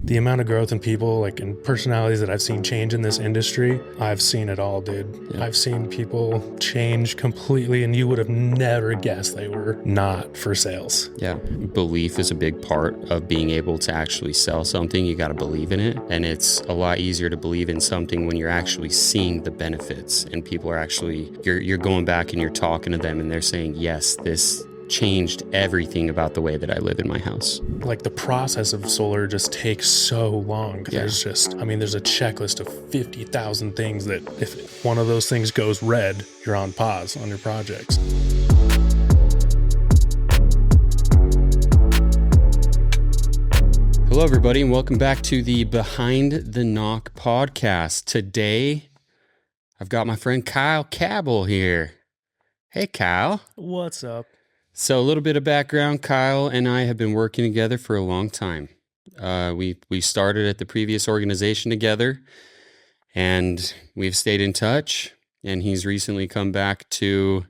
The amount of growth in people, like in personalities that I've seen change in this industry, I've seen it all, dude. Yeah. I've seen people change completely, and you would have never guessed they were not for sales. Yeah. Belief is a big part of being able to actually sell something. You got to believe in it. And it's a lot easier to believe in something when you're actually seeing the benefits and people are actually, you're going back and you're talking to them and they're saying, yes, this changed everything about the way that I live in my house. Like the process of solar just takes so long. Yeah. There's a checklist of 50,000 things that if one of those things goes red, you're on pause on your projects. Hello, everybody, and welcome back to the Behind the Knock podcast. Today, I've got my friend Kyle Cabell here. Hey, Kyle. What's up? So a little bit of background, Kyle and I have been working together for a long time. We started at the previous organization together, and we've stayed in touch, and he's recently come back to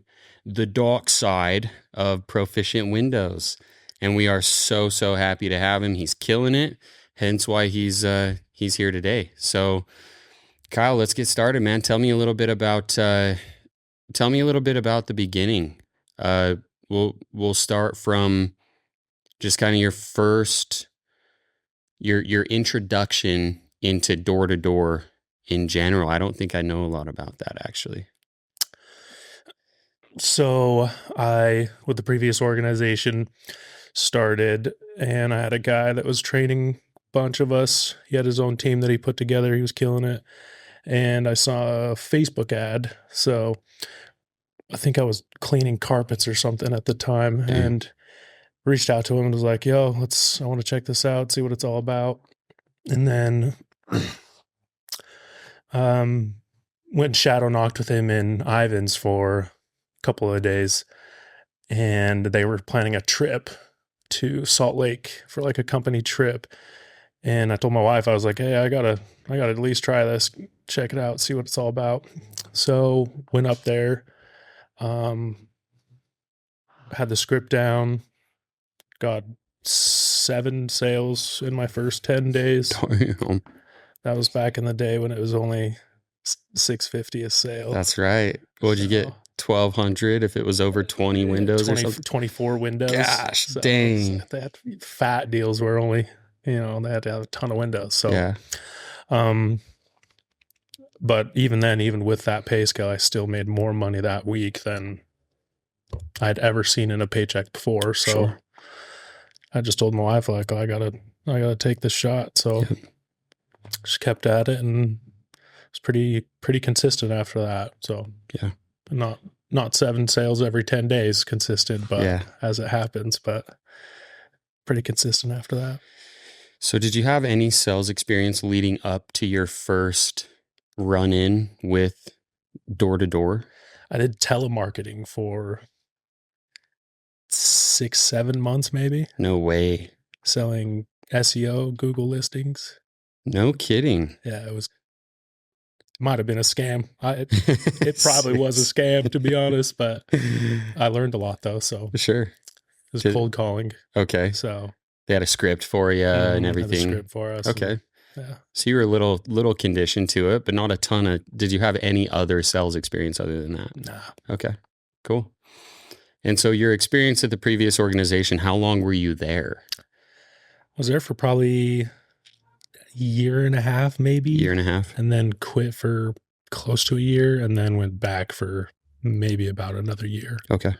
the dark side of Proficient Windows. And we are so happy to have him. He's killing it, hence why he's here today. So, Kyle, let's get started, man. Tell me a little bit about the beginning. We'll start from just kind of your introduction into door to door in general. I don't think I know a lot about that, actually. So I, with the previous organization, started, and I had a guy that was training a bunch of us. He had his own team that he put together. He was killing it. And I saw a Facebook ad. So I think I was cleaning carpets or something at the time, and reached out to him and was like, yo, I want to check this out, see what it's all about. And then went and shadow knocked with him in Ivan's for a couple of days. And they were planning a trip to Salt Lake for like a company trip. And I told my wife, I was like, hey, I gotta at least try this, check it out, see what it's all about. So went up there, had the script down, got 7 sales in my first 10 days. Damn. That was back in the day when it was only $650 a sale. That's right. What'd you get? 1,200 if it was over 20 windows or something? 24 windows. Gosh, dang. They had fat deals where only, they had to have a ton of windows. So, yeah. But even then, even with that pay scale, I still made more money that week than I'd ever seen in a paycheck before. So Sure. I just told my wife, like, I gotta take this shot. So just kept at it, and it's pretty consistent after that. So yeah, not 7 sales every 10 days consistent, but as it happens, but pretty consistent after that. So did you have any sales experience leading up to your first run-in with door-to-door? I did telemarketing for 6-7 months, maybe. No way. Selling SEO, Google listings. No kidding. Yeah, it might have been a scam. It probably was a scam, to be honest, but I learned a lot though. So sure, it was cold calling. Okay, so they had a script for you and everything. Had a script for us. Okay, yeah. So you were a little conditioned to it, but not a ton of. Did you have any other sales experience other than that? Nah. Okay, cool. And so your experience at the previous organization, how long were you there? I was there for probably a year and a half, maybe. Year and a half. And then quit for close to a year, and then went back for maybe about another year. Okay.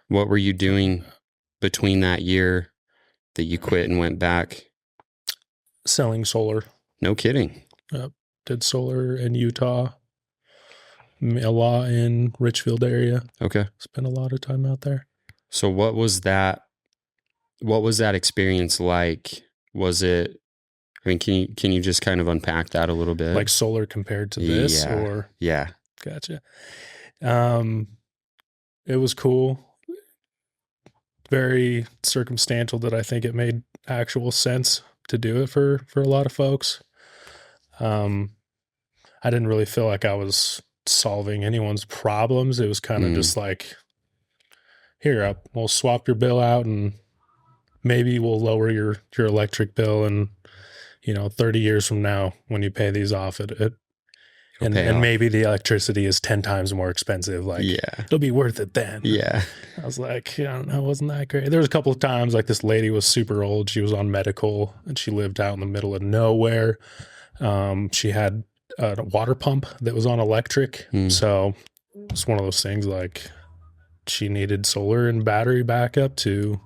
What were you doing between that year that you quit and went back? Selling solar. No kidding. Did solar in Utah. A lot in Richfield area. Okay. Spent a lot of time out there. So what was that experience like? Was it, I mean, can you just kind of unpack that a little bit? Like solar compared to this? Yeah. Or yeah. Gotcha. It was cool. Very circumstantial that I think it made actual sense to do it for a lot of folks. I didn't really feel like I was solving anyone's problems. It was kind of just like, here, we'll swap your bill out and maybe we'll lower your electric bill and 30 years from now, when you pay these off, It'll and pay off. maybe the electricity is 10 times more expensive. Like, Yeah. it'll be worth it then. Yeah. I was like, yeah, I don't know, wasn't that great? There was a couple of times, like, this lady was super old. She was on medical, and she lived out in the middle of nowhere. She had a water pump that was on electric. So it's one of those things, like, she needed solar and battery backup to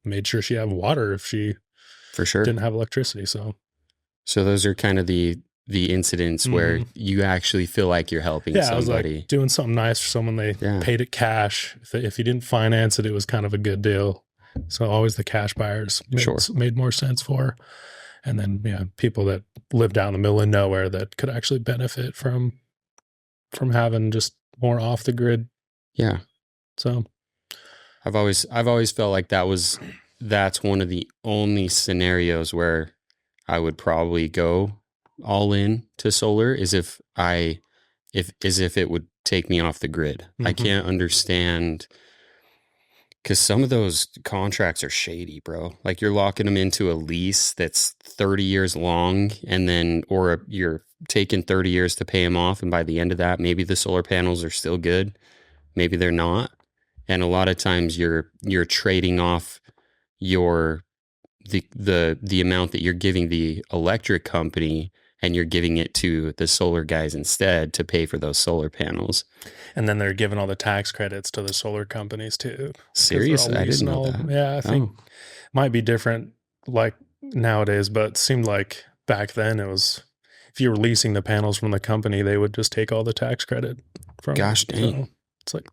make sure she had water if she For sure. didn't have electricity. So those are kind of the incidents where you actually feel like you're helping somebody. I was like doing something nice for someone. They paid it cash. If you didn't finance it, it was kind of a good deal. So always the cash buyers made more sense for. And then, people that lived out in the middle of nowhere that could actually benefit from having just more off the grid. Yeah. So I've always felt like that's one of the only scenarios where I would probably go all in to solar is if it would take me off the grid. I can't understand, because some of those contracts are shady, bro. Like, you're locking them into a lease that's 30 years long, and then, or you're taking 30 years to pay them off. And by the end of that, maybe the solar panels are still good. Maybe they're not. And a lot of times you're trading off the amount that you're giving the electric company, and you're giving it to the solar guys instead to pay for those solar panels. And then they're giving all the tax credits to the solar companies too. Seriously? I didn't know that. Yeah, I think might be different like nowadays, but it seemed like back then it was, if you were leasing the panels from the company, they would just take all the tax credit from Gosh dang. So it's like,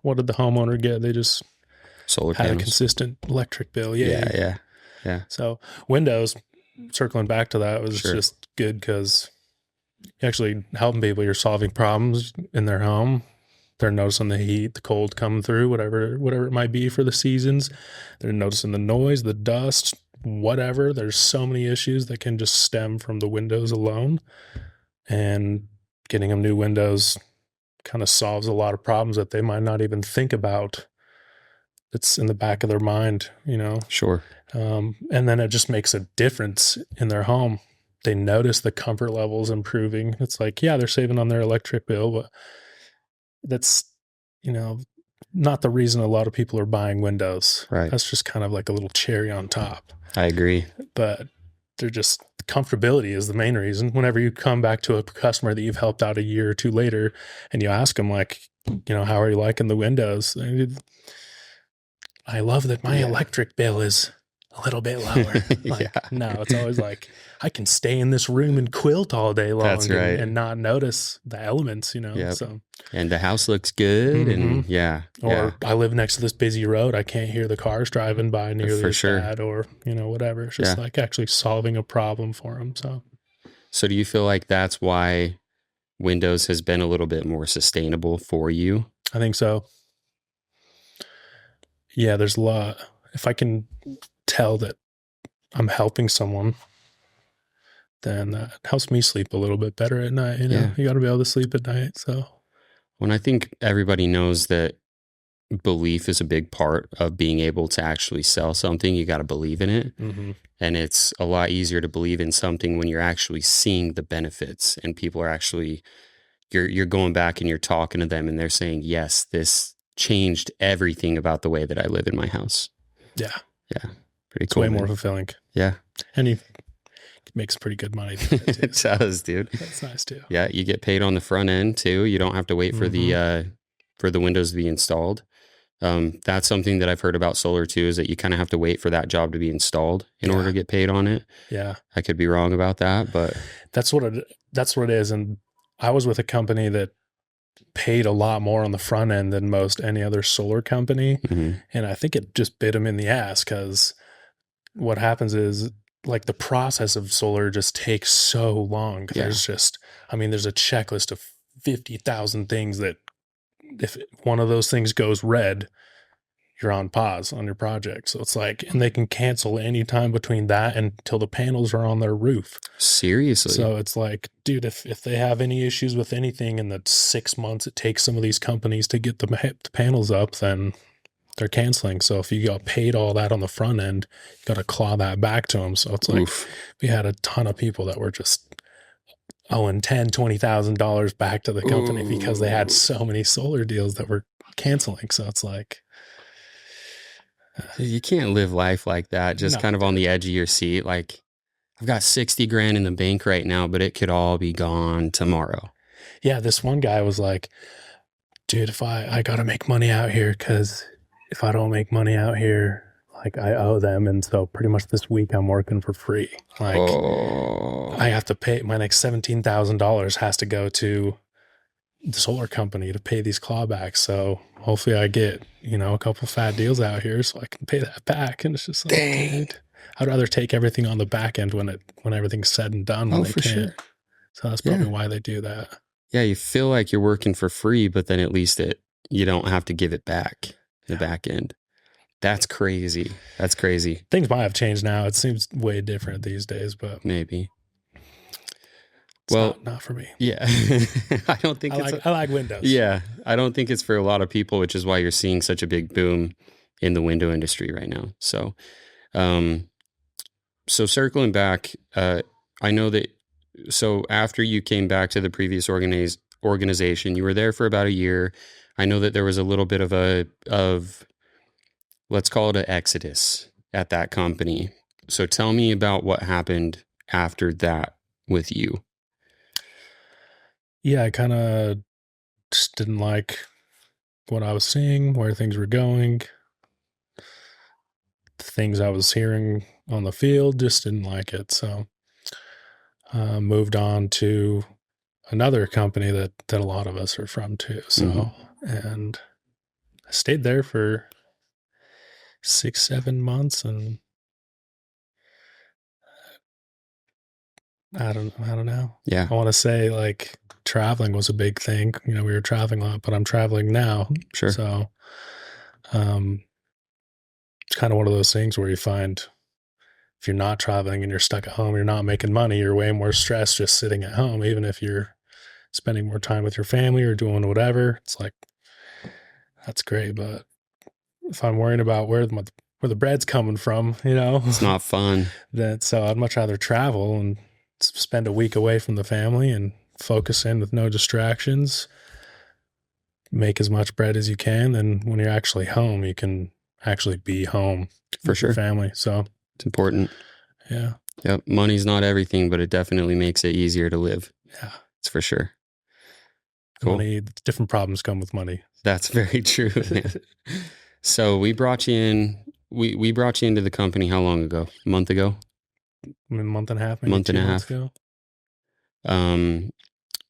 what did the homeowner get? They just solar had panels. A consistent electric bill. Yeah. So Windows, circling back to that, was just good because you're actually helping people. You're solving problems in their home. They're noticing the heat, the cold coming through, whatever it might be for the seasons. They're noticing the noise, the dust, whatever. There's so many issues that can just stem from the windows alone. And getting them new windows kind of solves a lot of problems that they might not even think about. It's in the back of their mind, Sure. And then it just makes a difference in their home. They notice the comfort levels improving. It's like, they're saving on their electric bill, but that's, not the reason a lot of people are buying windows. Right. That's just kind of like a little cherry on top. I agree. But they're just, comfortability is the main reason. Whenever you come back to a customer that you've helped out a year or two later, and you ask them, like, how are you liking the windows? I love that my electric bill is a little bit lower. No, it's always like, I can stay in this room and quilt all day long. That's right. and not notice the elements, So, and the house looks good. And or I live next to this busy road. I can't hear the cars driving by nearly For as sure. bad, or, whatever. It's just like actually solving a problem for them. So do you feel like that's why Windows has been a little bit more sustainable for you? I think so. Yeah, there's a lot. If I can tell that I'm helping someone, then that helps me sleep a little bit better at night. You got to be able to sleep at night. So, when I think everybody knows that belief is a big part of being able to actually sell something, you got to believe in it. And it's a lot easier to believe in something when you're actually seeing the benefits, and people are actually, you're going back and you're talking to them, and they're saying, yes, this changed everything about the way that I live in my house. Yeah. Pretty It's cool. way more fulfilling. Yeah. And you makes pretty good money. It does, dude. That's nice too. Yeah. You get paid on the front end too. You don't have to wait for the windows to be installed. That's something that I've heard about solar too, is that you kind of have to wait for that job to be installed in order to get paid on it. Yeah. I could be wrong about that, but that's what it is. And I was with a company that paid a lot more on the front end than most any other solar company. And I think it just bit them in the ass, because what happens is, like, the process of solar just takes so long. There's there's a checklist of 50,000 things that if one of those things goes red, you're on pause on your project. So it's like, and they can cancel any time between that until the panels are on their roof. Seriously. So it's like, dude, if they have any issues with anything in the 6 months it takes some of these companies to get the panels up, then they're canceling. So if you got paid all that on the front end, you got to claw that back to them. So it's like Oof. we had a ton of people that were just owing $10,000-$20,000 back to the company because they had Ooh. so many solar deals that were canceling. So it's like, You can't live life like that, just No. kind of on the edge of your seat. Like, I've got 60 grand in the bank right now, but it could all be gone tomorrow. yeah, this one guy was like, dude, if I got to make money out here, because if I don't make money out here, like I owe them. And so pretty much this week I'm working for free. Like Oh, I have to pay my next $17,000 has to go to the solar company to pay these clawbacks. So hopefully I get, a couple fat deals out here so I can pay that back. And it's just like, dang. dude, I'd rather take everything on the back end when everything's said and done when Oh, they for can't. sure. So that's probably Yeah. why they do that. Yeah, you feel like you're working for free, but then at least you don't have to give it back the back end. That's crazy. That's crazy. Things might have changed now. It seems way different these days, but Maybe. it's Well, not for me. yeah. I don't think I like Windows. Yeah, I don't think it's for a lot of people, which is why you're seeing such a big boom in the window industry right now. So, so circling back, I know that. So after you came back to the previous organization, you were there for about a year. I know that there was a little bit of let's call it an exodus at that company. So tell me about what happened after that with you. Yeah, I kind of just didn't like what I was seeing, where things were going. The things I was hearing on the field, just didn't like it. So moved on to another company that a lot of us are from too. So, and I stayed there for 6-7 months, and I don't know. Yeah, I want to say like traveling was a big thing. We were traveling a lot, but I'm traveling now. sure. So, it's kind of one of those things where you find if you're not traveling and you're stuck at home, you're not making money, you're way more stressed just sitting at home, even if you're spending more time with your family or doing whatever. It's like, that's great. But if I'm worrying about where the bread's coming from, It's not fun. so I'd much rather travel and spend a week away from the family and focus in with no distractions, make as much bread as you can. Then when you're actually home, you can actually be home For with your sure. family. So It's important. yeah. Yep. Money's not everything, but it definitely makes it easier to live. Yeah. It's for sure. Cool. Money, different problems come with money. That's very true, man. So we brought you in. We brought you into the company how long ago? A month ago? A month and a half, maybe Month and 2 a months half. ago.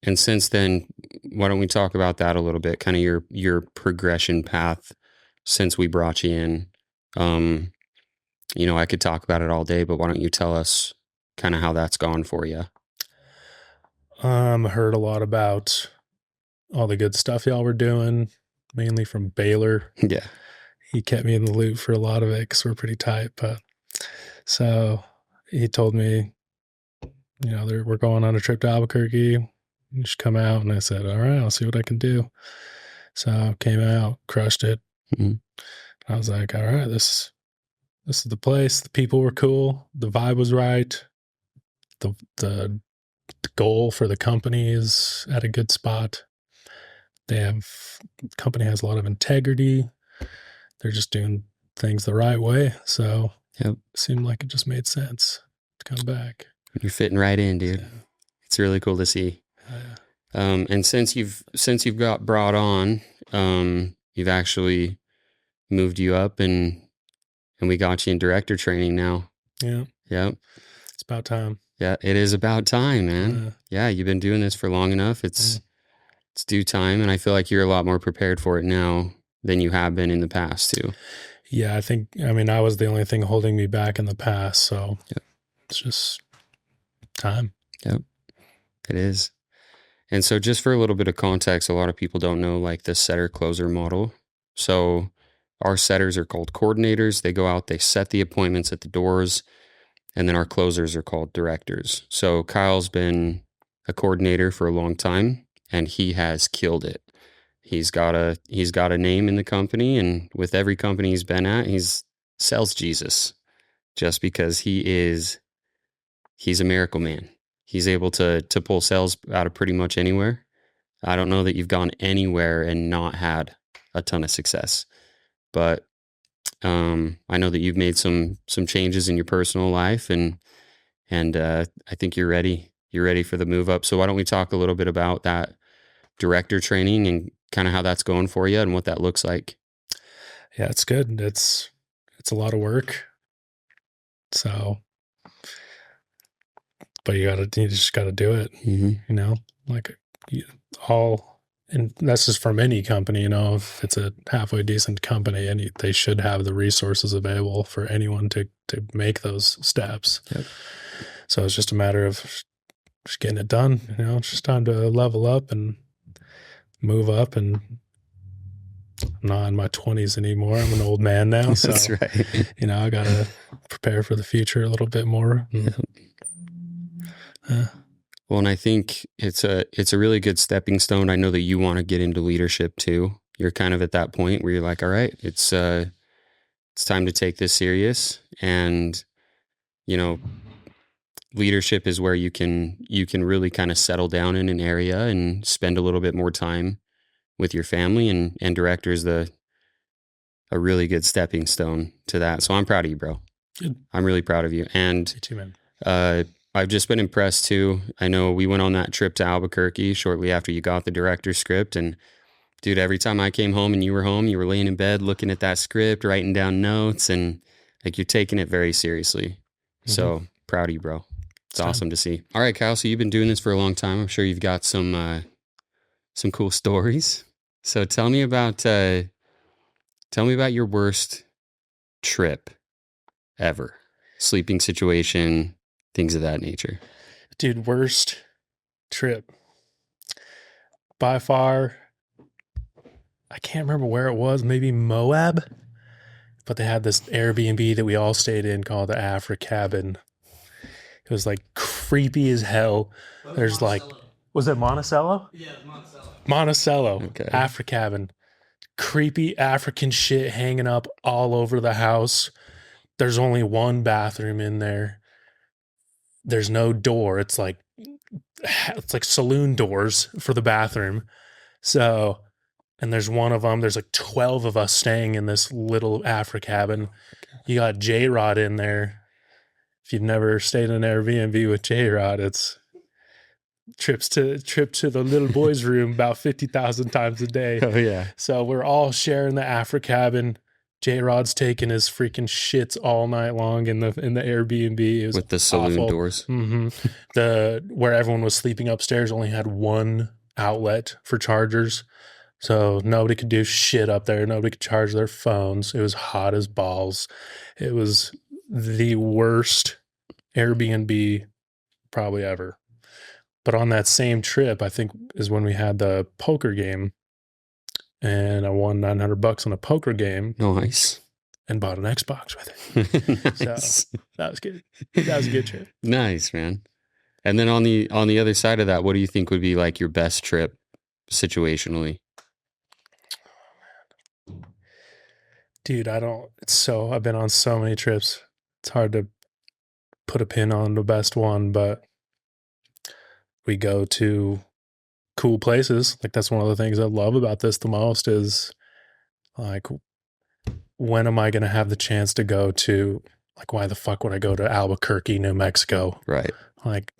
And since then, why don't we talk about that a little bit? Kind of your progression path since we brought you in. I could talk about it all day, but why don't you tell us kind of how that's gone for you? Heard a lot about all the good stuff y'all were doing, mainly from Baylor. Yeah. He kept me in the loop for a lot of it because we're pretty tight. But so he told me, we're going on a trip to Albuquerque. You should come out. And I said, all right, I'll see what I can do. So came out, crushed it. Mm-hmm. I was like, all right, this is the place. The people were cool. The vibe was right. The goal for the company is at a good spot. The company has a lot of integrity. They're just doing things the right way. So Yep. It seemed like it just made sense to come back. You're fitting right in, dude. Yeah. It's really cool to see. Yeah. And since you've got brought on, you've actually moved you up and we got you in director training now. Yeah. Yep. It's about time. Yeah, it is about time, man. Yeah, you've been doing this for long enough. It's due time, and I feel like you're a lot more prepared for it now than you have been in the past too. Yeah, I was the only thing holding me back in the past, so It's just time. Yep, it is. And so just for a little bit of context, a lot of people don't know like the setter-closer model. So our setters are called coordinators. They go out, they set the appointments at the doors, and then our closers are called directors. So Kyle's been a coordinator for a long time, and he has killed it. He's got a name in the company, and with every company he's been at, he's sells Jesus just because he's a miracle man. He's able to pull sales out of pretty much anywhere. I don't know that you've gone anywhere and not had a ton of success, but I know that you've made some changes in your personal life, and I think you're ready. You're ready for the move up. So why don't we talk a little bit about that director training and kind of how that's going for you and what that looks like? Yeah, it's good. It's a lot of work. So, but you just gotta do it. Mm-hmm. Like and that's just from any company. If it's a halfway decent company, they should have the resources available for anyone to make those steps. Yep. So it's just a matter of just getting it done. It's just time to level up and move up. And I'm not in my 20s anymore. I'm an old man now. So, That's right. I got to prepare for the future a little bit more. Yep. Well, and I think it's a really good stepping stone. I know that you want to get into leadership too. You're kind of at that point where you're like, all right, it's time to take this serious. And, leadership is where you can really kind of settle down in an area and spend a little bit more time with your family, and director is a really good stepping stone to that. So I'm proud of you, bro. Good. I'm really proud of you. And you too, man. I've just been impressed too. I know we went on that trip to Albuquerque shortly after you got the director's script. And dude, every time I came home and you were home, you were laying in bed looking at that script, writing down notes, and like you're taking it very seriously. Mm-hmm. So proud of you, bro. It's awesome to see. All right, Kyle. So you've been doing this for a long time. I'm sure you've got some cool stories. So tell me about your worst trip ever. Sleeping situation, things of that nature. Dude, worst trip. By far, I can't remember where it was, maybe Moab, but they had this Airbnb that we all stayed in called the AfriCabin. It was like creepy as hell. There's like, was it Monticello? Yeah, Monticello. Monticello, Okay. AfriCabin. Creepy African shit hanging up all over the house. There's only one bathroom in there. There's no door. It's like saloon doors for the bathroom. So, and there's one of them. There's like 12 of us staying in this little AfriCabin. You got J-Rod in there. If you've never stayed in an Airbnb with J-Rod, it's trip to the little boy's room about 50,000 times a day. Oh yeah. So we're all sharing the AfriCabin. J-Rod's taking his freaking shits all night long in the Airbnb. It was with the saloon awful. doors. Mm-hmm. Where everyone was sleeping upstairs only had one outlet for chargers. So nobody could do shit up there. Nobody could charge their phones. It was hot as balls. It was the worst Airbnb probably ever. But on that same trip, I think is when we had the poker game, and I won $900 on a poker game. Nice. And bought an Xbox with it. Nice. So that was good. That was a good trip. Nice, man. And then on the other side of that, what do you think would be like your best trip situationally? Dude, I've been on so many trips. It's hard to put a pin on the best one, but we go to cool places. Like that's one of the things I love about this the most is like, when am I going to have the chance to go to, like, why the fuck would I go to Albuquerque, New Mexico? Right. Like,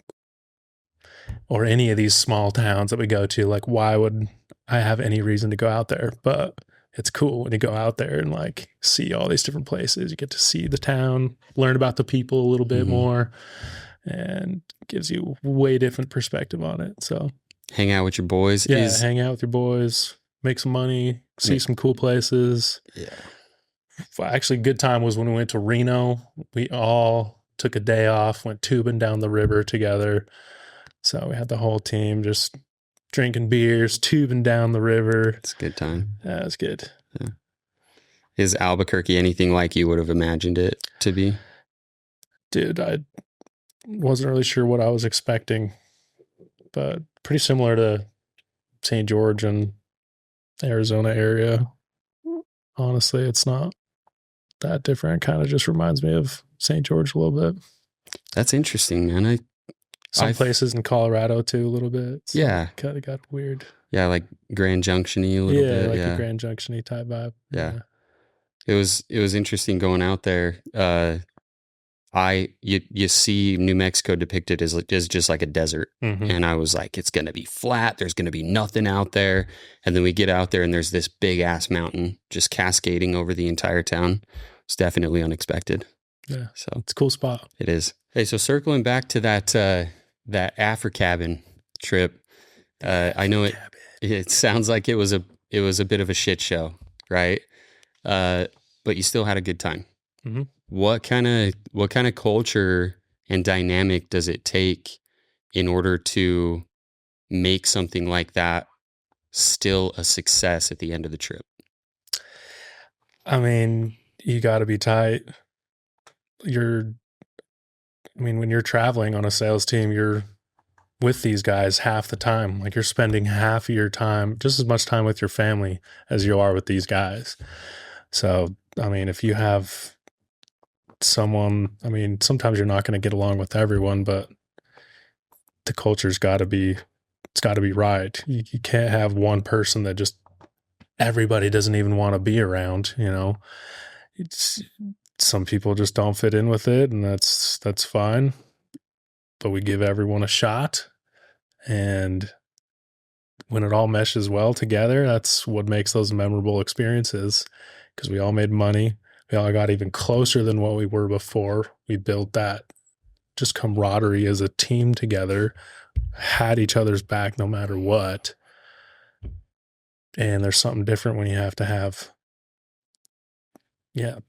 or any of these small towns that we go to, like, why would I have any reason to go out there? But it's cool when you go out there and like see all these different places. You get to see the town, learn about the people a little bit more, and gives you way different perspective on it. So hang out with your boys. Yeah, hang out with your boys, make some money, see some cool places. Yeah. Actually, good time was when we went to Reno. We all took a day off, went tubing down the river together. So we had the whole team just drinking beers, tubing down the river. It's a good time. Yeah, it was good. Yeah. Is Albuquerque anything like you would have imagined it to be? Dude, I wasn't really sure what I was expecting, but pretty similar to St. George and Arizona area. Honestly, it's not that different. Kind of just reminds me of St. George a little bit. That's interesting, man. Some I've places in Colorado too, a little bit. So Yeah. it kind of got weird. Yeah, like Grand Junction-y a little bit. Like Yeah. a Grand Junction-y type vibe. Yeah. It was interesting going out there. You see New Mexico depicted as just like a desert. Mhm. And I was like, it's going to be flat. There's going to be nothing out there. And then we get out there and there's this big ass mountain just cascading over the entire town. It's definitely unexpected. Yeah. So it's a cool spot. It is. Hey, so circling back to that AfriCabin trip, I know it sounds like it was a bit of a shit show, right? But you still had a good time. Mm-hmm. What kind of culture and dynamic does it take in order to make something like that still a success at the end of the trip? I mean, you got to be tight. When you're traveling on a sales team, you're with these guys half the time. Like, you're spending half of your time, just as much time with your family as you are with these guys. So, I mean, if you have someone, I mean, sometimes you're not going to get along with everyone, but the culture's got to be, it's got to be right. You can't have one person that just everybody doesn't even want to be around, you know. Some people just don't fit in with it, and that's fine. But we give everyone a shot, and when it all meshes well together, that's what makes those memorable experiences, because we all made money. We all got even closer than what we were before. We built that just camaraderie as a team together, had each other's back no matter what. And there's something different when you have to have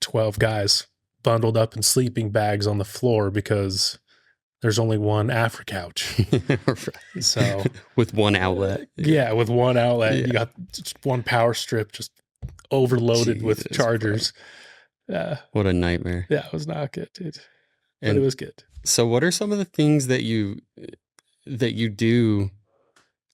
12 guys bundled up in sleeping bags on the floor because there's only one AfriCouch. Right. So with one outlet. With one outlet. Yeah. You got just one power strip just overloaded with chargers. What a nightmare. Yeah, it was not good, dude. But it was good. So what are some of the things that you do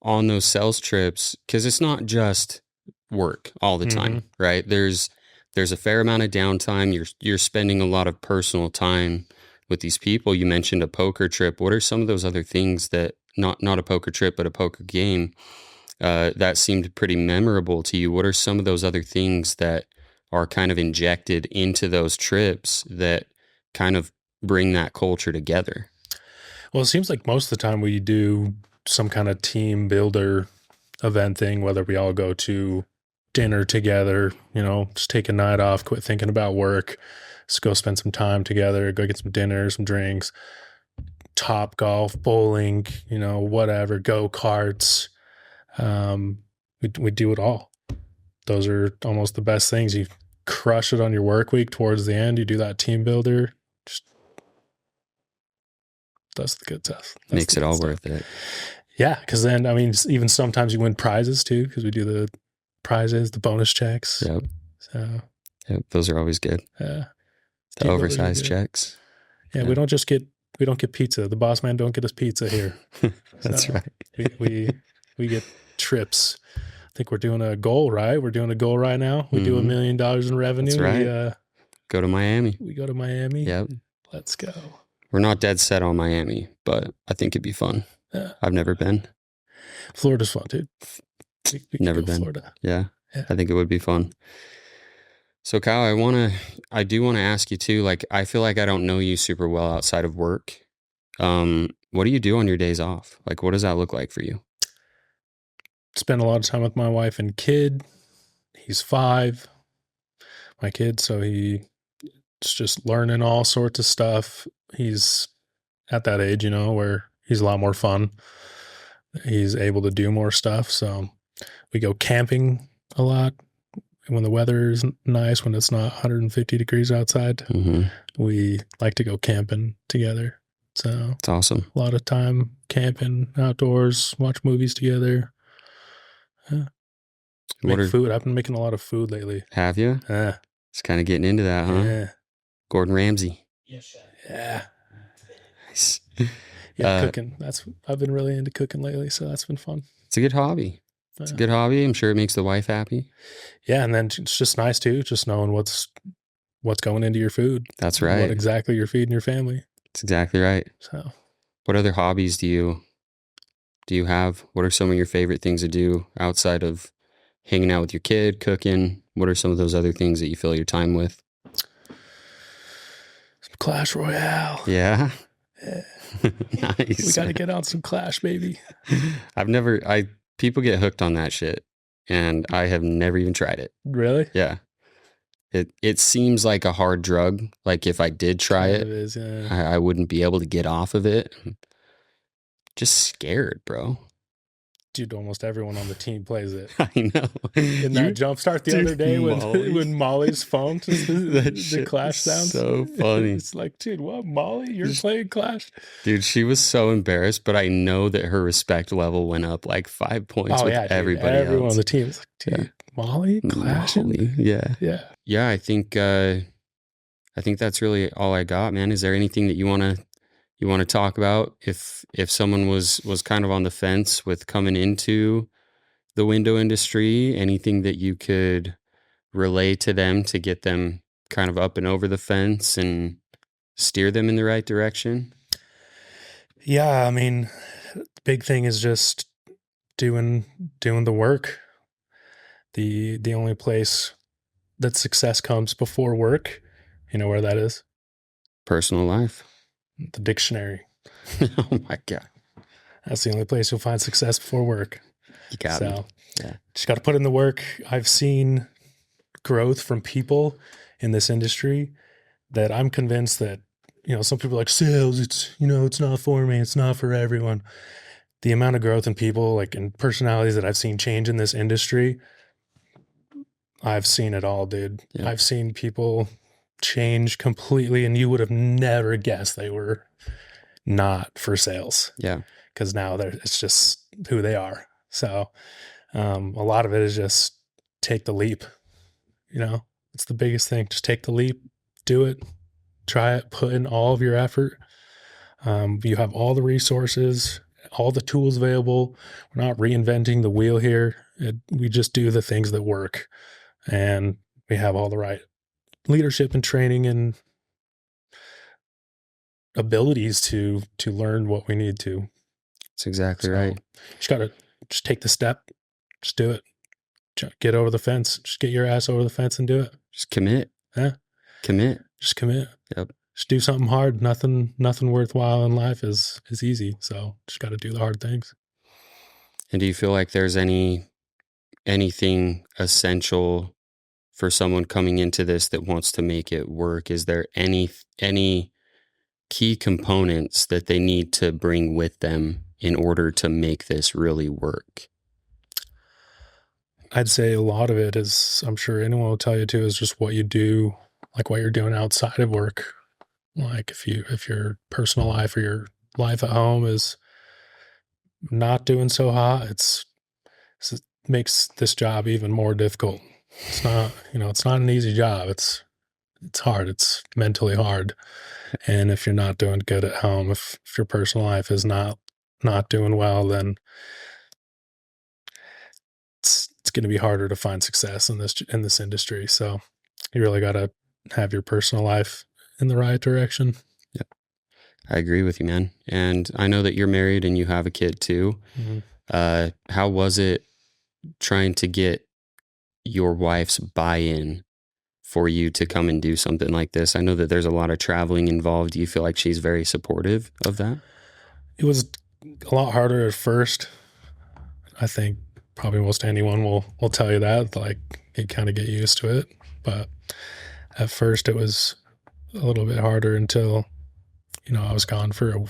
on those sales trips? Because it's not just work all the time, right? There's a fair amount of downtime. You're spending a lot of personal time with these people. You mentioned a poker trip. What are some of those other things that not a poker trip, but a poker game that seemed pretty memorable to you? What are some of those other things that are kind of injected into those trips that kind of bring that culture together? Well, it seems like most of the time we do some kind of team builder event thing, whether we all go to dinner together, you know, just take a night off, quit thinking about work, just go spend some time together, go get some dinner, some drinks, top golf, bowling, you know, whatever, go-karts. We do it all. Those are almost the best things. You crush it on your work week towards the end. You do that team builder. That's the good stuff. Makes it all worth it. Yeah, because then, I mean, even sometimes you win prizes too, because we do the prizes, the bonus checks. Yep. So. Yep, those are always good. The oversized checks. Yeah, we don't get pizza. The boss man don't get us pizza here. That's right. We get trips. I think we're doing a goal, right? We're doing a goal right now. We do $1 million in revenue. That's right. Go to Miami. We go to Miami. Yep. Let's go. We're not dead set on Miami, but I think it'd be fun. Yeah. I've never been. Florida's fun, dude. Never been. Florida. Yeah. I think it would be fun. So Kyle, I do want to ask you too, like, I feel like I don't know you super well outside of work. What do you do on your days off? Like, what does that look like for you? Spend a lot of time with my wife and kid. He's 5, my kid. So he's just learning all sorts of stuff. He's at that age, you know, where he's a lot more fun. He's able to do more stuff. So we go camping a lot. When the weather is nice, when it's not 150 degrees outside, we like to go camping together. So it's awesome. A lot of time camping outdoors, watch movies together. Make food. I've been making a lot of food lately. Have you? Yeah. It's kind of getting into that, huh? Yeah. Gordon Ramsay. Yes, yeah. Nice. Yeah, cooking. I've been really into cooking lately, so that's been fun. It's a good hobby. It's a good hobby. I'm sure it makes the wife happy. Yeah, and then it's just nice too, just knowing what's going into your food. That's What right. exactly you're feeding your family. That's exactly right. So, What other hobbies do you have? What are some of your favorite things to do outside of hanging out with your kid, cooking? What are some of those other things that you fill your time with? Clash Royale. Yeah. Yeah. Nice. We got to get on some Clash, baby. People get hooked on that shit, and I have never even tried it. Really? Yeah. It seems like a hard drug. Like if I did try Kind it, of is, yeah. I wouldn't be able to get off of it. Just scared, bro. Dude, almost everyone on the team plays it. I know. In that jump start the other day when Molly's phone the Clash sounds. So funny. It's like, dude, what, Molly? You're playing Clash? Dude, she was so embarrassed, but I know that her respect level went up like 5 points with everybody everyone else. on the team is like, dude, Molly clashing? Molly, yeah. Yeah. Yeah, I think that's really all I got, man. Is there anything that you want to talk about if someone was kind of on the fence with coming into the window industry, anything that you could relay to them to get them kind of up and over the fence and steer them in the right direction? Yeah, I mean, the big thing is just doing the work. The only place that success comes before work, you know where that is? Personal life. The dictionary. Oh my God. That's the only place you'll find success before work. You got me. Yeah. Just got to put in the work. I've seen growth from people in this industry that I'm convinced that, some people are like, sales, it's not for me. It's not for everyone. The amount of growth in people, like in personalities that I've seen change in this industry, I've seen it all, dude. Yeah. I've seen people change completely, and you would have never guessed they were not for sales. Yeah. Because now it's just who they are. So a lot of it is just take the leap. It's the biggest thing. Just take the leap, do it, try it, put in all of your effort. You have all the resources, all the tools available. We're not reinventing the wheel here. We just do the things that work, and we have all the right leadership and training and abilities to learn what we need to. That's exactly right. You just got to take the step, just do it. Get over the fence. Just get your ass over the fence and do it. Just commit. Yeah. Commit. Just commit. Yep. Just do something hard. Nothing worthwhile in life is easy. So just got to do the hard things. And do you feel like there's anything essential for someone coming into this that wants to make it work? Is there any key components that they need to bring with them in order to make this really work? I'd say a lot of it is, I'm sure anyone will tell you too, is just what you do, like what you're doing outside of work. Like if your personal life or your life at home is not doing so hot, it makes this job even more difficult. It's not, it's not an easy job. It's hard. It's mentally hard. And if you're not doing good at home, if your personal life is not doing well, then it's going to be harder to find success in this industry. So you really got to have your personal life in the right direction. Yep. I agree with you, man. And I know that you're married and you have a kid too. Mm-hmm. How was it trying to get your wife's buy-in for you to come and do something like this? I know that there's a lot of traveling involved. Do you feel like she's very supportive of that? It was a lot harder at first. I think probably most anyone will tell you that. Like, you kind of get used to it. But at first it was a little bit harder until, I was gone for a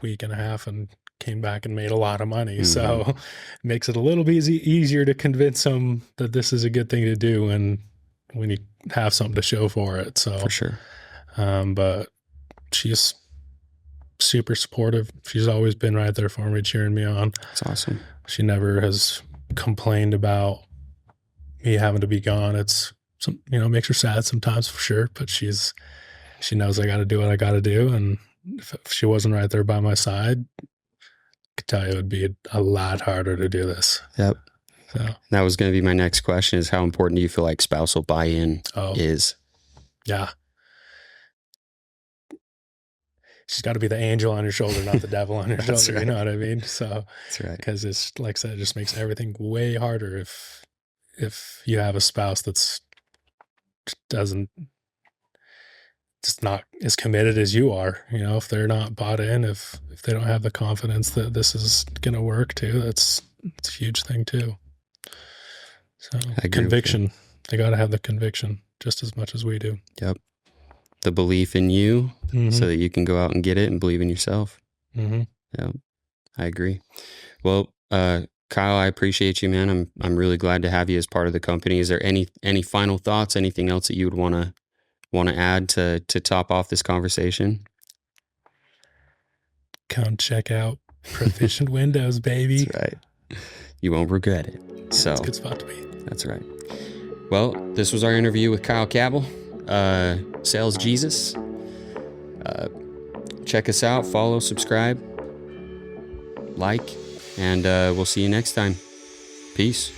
week and a half and came back and made a lot of money. Mm-hmm. So it makes it a little bit easier to convince them that this is a good thing to do and when you have something to show for it. So for sure. But she's super supportive. She's always been right there for me, cheering me on. That's awesome. She never has complained about me having to be gone. It's makes her sad sometimes for sure, but she knows I got to do what I got to do. And if she wasn't right there by my side, I could tell you it would be a lot harder to do this. Yep. So That was going to be my next question: is how important do you feel like spousal buy-in is? Yeah. She's got to be the angel on your shoulder, not the devil on your That's shoulder. right. You know what I mean? So That's right. because it's like I said, it just makes everything way harder if you have a spouse that's doesn't just not as committed as you are. You know, if they're not bought in, if they don't have the confidence that this is going to work too, it's a huge thing too. So I agree conviction, they got to have the conviction just as much as we do. Yep. The belief in you Mhm. so that you can go out and get it and believe in yourself. Mhm. Yeah, I agree. Well, Kyle, I appreciate you, man. I'm really glad to have you as part of the company. Is there any final thoughts? Anything else that you would want to add to top off this conversation? Come check out Proficient Windows, baby. That's right. You won't regret it. So It's a good spot to be. that's right. Well, this was our interview with Kyle Cabell, Sales Jesus. Check us out, follow, subscribe, like, and we'll see you next time. Peace.